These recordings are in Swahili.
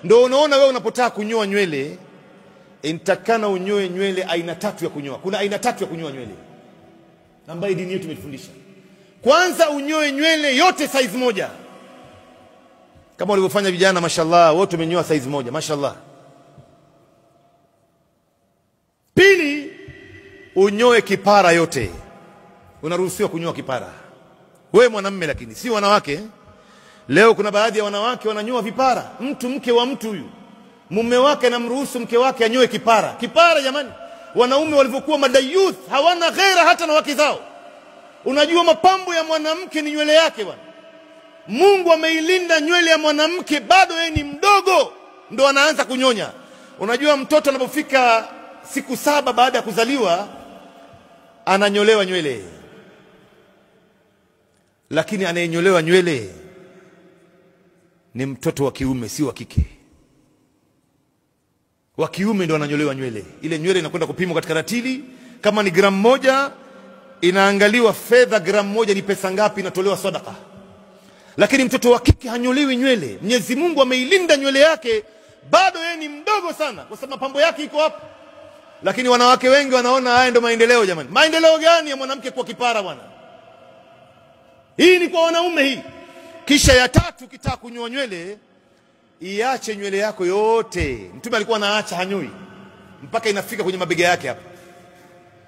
Ndio unaona wewe unapotaka kunyoa nywele, intakana unyoe nywele aina tatu ya kunyoa. Kuna aina tatu ya kunyoa nywele ambayo dini yetu imetufundisha. Kwanza unyoe nywele yote size moja. Kama walivyofanya vijana, mashallah, wote wamenyoa size moja, mashallah. Pili, unyoe kipara yote. Unaruhusiwa kunyoa kipara. Wewe mwanamume, lakini si wanawake. Leo kuna baadhi ya wanawake wananyoa vipara. Mke wa mtu huyu, mume wake anamruhusu mke wake anyoe kipara. Kipara jamani, wanaume walivyokuwa madayuth, hawana ghaira hata na wake zao. Unajua mapambo ya mwanamke ni nywele yake bwana. Mungu ameilinda nywele ya mwanamke, bado yeye ni mdogo ndo anaanza kunyonya. Unajua mtoto anapofika siku 7 baada ya kuzaliwa ananyolewa nywele. Lakini anayenyolewa nywele ni mtoto wa kiume, si wa kike. Wa kiume ndo ananyolewa nywele. Ile nywele inakwenda kupimwa katika ratili, kama ni gramu 1 inaangaliwa fedha gramu 1 ni pesa ngapi, inatolewa sadaka. Lakini mtoto wa kike hanyolewi nywele. Mwenyezi Mungu ameilinda nywele yake, bado yeye ni mdogo sana kwa sababu mapambo yake iko hapo. Lakini wanawake wengi wanaona haya ndio maendeleo jamani. Maendeleo gani ya mwanamke kwa kipara bwana? Hii ni kwa wanaume hii. Kisha ya tatu, ukitaka kunyoa nywele, iache nywele yako yote. Mtume alikuwa anaacha hanyoi mpaka inafika kwenye mabega yake hapa.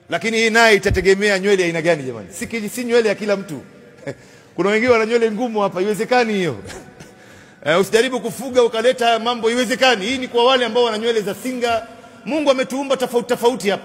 Lakini hii naye itategemea nywele aina gani jamani. Si nywele ya kila mtu. Kuna wengine wana nywele ngumu hapa, haiwezekani hiyo. Usijaribu kufuga ukaleta mambo, haiwezekani. Hii ni kwa wale ambao wana nywele za singa. Mungu ametuumba tofauti tofauti hapa.